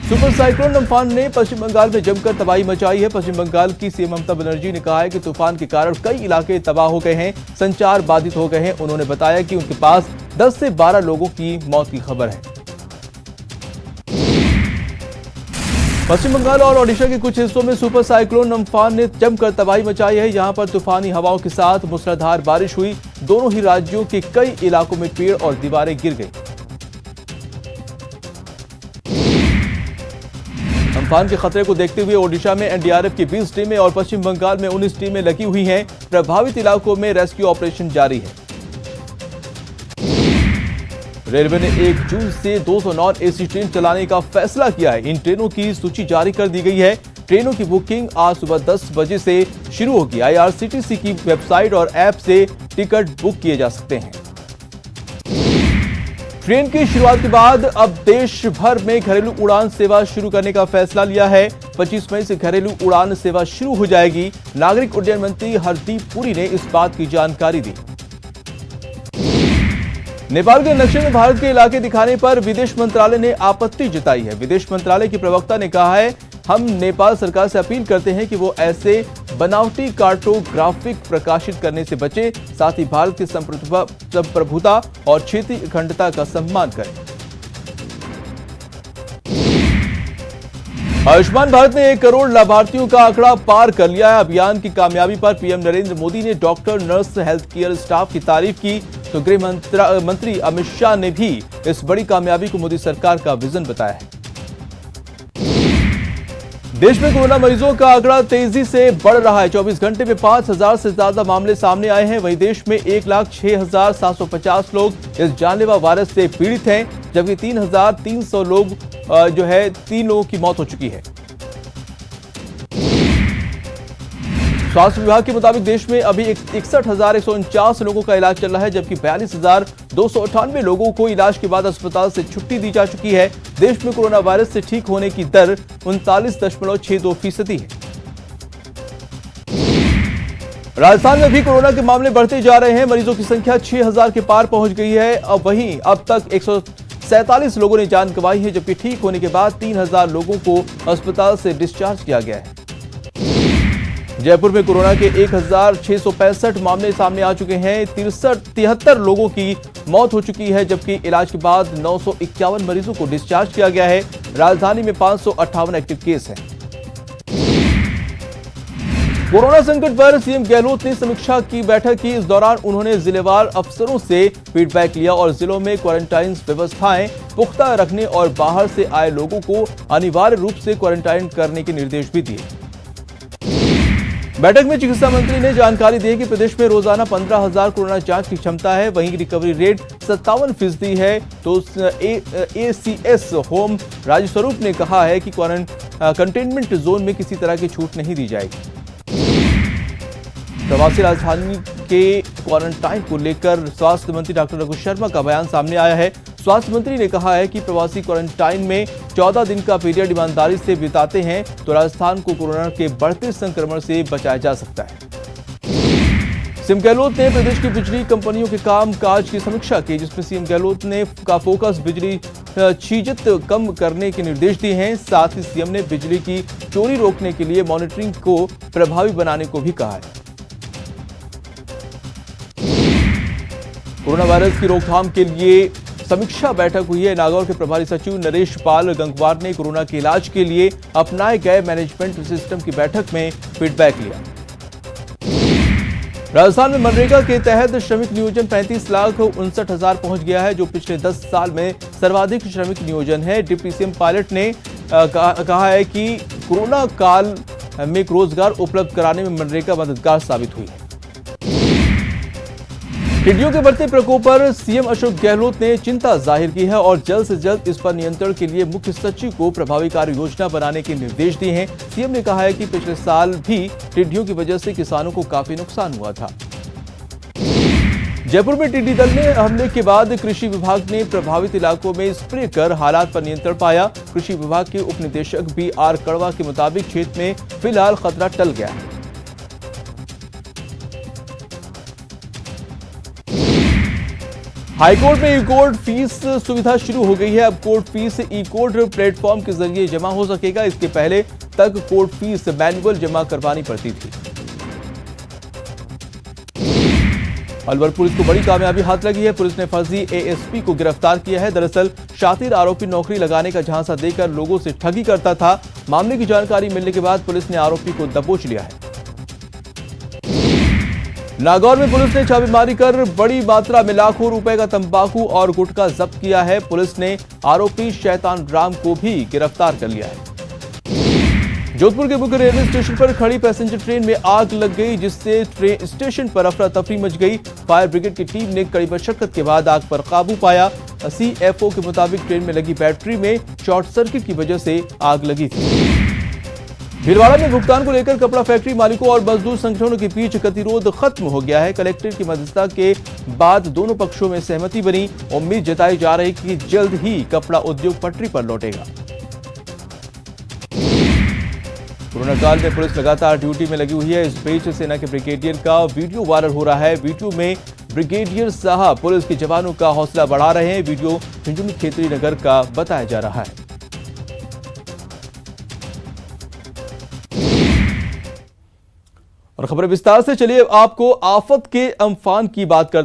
Super cyclone Amphan ने पश्चिम बंगाल में जमकर तबाही मचाई है। पश्चिम बंगाल की सीएम ममता बनर्जी ने कहा है कि तूफान के कारण कई इलाके तबाह हो गए हैं, संचार बाधित हो गए हैं। उन्होंने बताया कि उनके पास 10 से 12 लोगों की मौत की खबर है। पश्चिम बंगाल और ओडिशा के कुछ हिस्सों में सुपर साइक्लोन अम्फान ने जमकर तबाही मचाई है। यहां पर तूफानी हवाओं के साथ मूसलाधार बारिश हुई। दोनों ही राज्यों के कई इलाकों में पेड़ और दीवारें गिर गई। अम्फान के खतरे को देखते हुए ओडिशा में एनडीआरएफ की 20 टीमें और पश्चिम बंगाल में 19 टीमें लगी हुई हैं। प्रभावित इलाकों में रेस्क्यू ऑपरेशन जारी है। रेलवे ने 1 जून से 200 नॉन एसी ट्रेन चलाने का फैसला किया है। इन ट्रेनों की सूची जारी कर दी गई है। ट्रेनों की बुकिंग आज सुबह 10 बजे से शुरू होगी। आईआरसीटीसी की वेबसाइट और ऐप से टिकट बुक किए जा सकते हैं। ट्रेन की शुरुआत के बाद अब देश भर में घरेलू उड़ान सेवा शुरू करने का फैसला लिया है। 25 मई से घरेलू उड़ान सेवा शुरू हो जाएगी। नागरिक उड्डयन मंत्री हरदीप पुरी ने इस बात की जानकारी दी। नेपाल के नक्शे में भारत के इलाके दिखाने पर विदेश मंत्रालय ने आपत्ति जताई है। विदेश मंत्रालय के प्रवक्ता ने कहा है, हम नेपाल सरकार से अपील करते हैं कि वो ऐसे बनावटी कार्टोग्राफिक प्रकाशित करने से बचे, साथ ही भारत की संप्रभुता और क्षेत्रीय अखंडता का सम्मान करें। आयुष्मान भारत ने 1 करोड़ लाभार्थियों का आंकड़ा पार कर लिया है। अभियान की कामयाबी पर पीएम नरेंद्र मोदी ने doctor, nurse, health care staff की तारीफ की, तो गृह मंत्री अमित शाह ने भी इस बड़ी कामयाबी को मोदी सरकार का विजन बताया है। देश में कोरोना मरीजों का आंकड़ा तेजी से बढ़ रहा है। 24 घंटे में 5000 से ज्यादा मामले सामने आए हैं। वहीं देश में 1,06,750 लोग इस जानलेवा वायरस से पीड़ित हैं, जबकि 3,300 लोग 3 लोगों की मौत हो चुकी है। स्वास्थ्य विभाग के मुताबिक देश में अभी 61,149 लोगों का इलाज चल रहा है, जबकि 42,298 लोगों को इलाज के बाद अस्पताल से छुट्टी दी जा चुकी है। देश में कोरोना वायरस से ठीक होने की दर 39.62% है। राजस्थान में भी कोरोना के मामले बढ़ते जा रहे हैं। मरीजों की संख्या 6,000 के पार पहुंच गई है। अब तक 147 लोगों ने जान गंवाई है, जबकि ठीक होने के बाद 3,000 लोगों को अस्पताल से डिस्चार्ज किया गया है। जयपुर में कोरोना के 1,665 मामले सामने आ चुके हैं। 73 लोगों की मौत हो चुकी है, जबकि इलाज के बाद 951 मरीजों को डिस्चार्ज किया गया है। राजधानी में 558 एक्टिव केस हैं। कोरोना संकट पर सीएम गहलोत ने समीक्षा की बैठक की। इस दौरान उन्होंने जिलेवार अफसरों से फीडबैक लिया और जिलों में क्वारंटाइन व्यवस्थाएं पुख्ता रखने और बाहर से आए लोगों को अनिवार्य रूप से क्वारंटाइन करने के निर्देश भी दिए। बैठक में चिकित्सा मंत्री ने जानकारी दी कि प्रदेश में रोजाना 15,000 कोरोना जांच की क्षमता है। वहीं रिकवरी रेट 57% है। तो एसीएस होम राजस्वरूप ने कहा है कि कंटेनमेंट जोन में किसी तरह की छूट नहीं दी जाएगी। प्रवासी राजधानी के क्वारंटाइन को लेकर स्वास्थ्य मंत्री डॉक्टर रघु शर्मा का बयान सामने आया है। स्वास्थ्य मंत्री ने कहा है कि प्रवासी क्वारंटाइन में 14 दिन का पीरियड ईमानदारी से बिताते हैं तो राजस्थान को कोरोना के बढ़ते संक्रमण से बचाया जा सकता है। सीएम गहलोत ने प्रदेश की बिजली कंपनियों के काम काज की समीक्षा की, जिसमें सीएम गहलोत ने का फोकस बिजली छीजत कम करने के निर्देश दिए हैं। साथ ही सीएम ने बिजली की चोरी रोकने के लिए मॉनिटरिंग को प्रभावी बनाने को भी कहा है। कोरोना वायरस की रोकथाम के लिए समीक्षा बैठक हुई है। नागौर के प्रभारी सचिव नरेश पाल गंगवार ने कोरोना के इलाज के लिए अपनाए गए मैनेजमेंट सिस्टम की बैठक में फीडबैक लिया। राजस्थान में मनरेगा के तहत श्रमिक नियोजन 35,59,000 पहुंच गया है, जो पिछले 10 साल में सर्वाधिक श्रमिक नियोजन है। डिप्टी सीएम पायलट ने कहा है कि कोरोना काल में रोजगार उपलब्ध कराने में मनरेगा मददगार साबित हुई है। टिड्डियों के बढ़ते प्रकोप पर सीएम अशोक गहलोत ने चिंता जाहिर की है और जल्द से जल्द इस पर नियंत्रण के लिए मुख्य सचिव को प्रभावी कार्य योजना बनाने के निर्देश दिए हैं। सीएम ने कहा है कि पिछले साल भी टिड्डियों की वजह से किसानों को काफी नुकसान हुआ था। जयपुर में टिड्डी दल ने हमले के बाद कृषि विभाग ने प्रभावित इलाकों में स्प्रे कर हालात पर नियंत्रण पाया। कृषि विभाग के उप निदेशक BR कड़वा के मुताबिक क्षेत्र में फिलहाल खतरा टल गया है। हाईकोर्ट में ई कोर्ट फीस सुविधा शुरू हो गई है। अब कोर्ट फीस ई कोर्ट प्लेटफॉर्म के जरिए जमा हो सकेगा। इसके पहले तक कोर्ट फीस मैनुअल जमा करवानी पड़ती थी। अलवर पुलिस को बड़ी कामयाबी हाथ लगी है। पुलिस ने फर्जी एएसपी को गिरफ्तार किया है। दरअसल शातिर आरोपी नौकरी लगाने का झांसा देकर लोगों से ठगी करता था। मामले की जानकारी मिलने के बाद पुलिस ने आरोपी को दबोच लिया है। नागौर में पुलिस ने छापेमारी कर बड़ी मात्रा में लाखों रुपए का तंबाकू और गुटखा जब्त किया है। पुलिस ने आरोपी शैतान राम को भी गिरफ्तार कर लिया है। जोधपुर के मुख्य रेलवे स्टेशन पर खड़ी पैसेंजर ट्रेन में आग लग गई, जिससे ट्रेन स्टेशन पर अफरा तफरी मच गई। फायर ब्रिगेड की टीम ने कड़ी मशक्कत के बाद आग पर काबू पाया। सीएफओ के मुताबिक ट्रेन में लगी बैटरी में शॉर्ट सर्किट की वजह से आग लगी थी। भीलवाड़ा में भुगतान को लेकर कपड़ा फैक्ट्री मालिकों और मजदूर संगठनों के बीच गतिरोध खत्म हो गया है। कलेक्टर की मध्यस्थता के बाद दोनों पक्षों में सहमति बनी। उम्मीद जताई जा रही कि जल्द ही कपड़ा उद्योग पटरी पर लौटेगा। कोरोना काल में पुलिस लगातार ड्यूटी में लगी हुई है। इस बीच सेना के ब्रिगेडियर का वीडियो वायरल हो रहा है। वीडियो में ब्रिगेडियर साहब पुलिस के जवानों का हौसला बढ़ा रहे हैं। वीडियो झुंझुनू क्षेत्रीय नगर का बताया जा रहा है। और खबर विस्तार से, चलिए आपको आफत के अम्फान की बात करते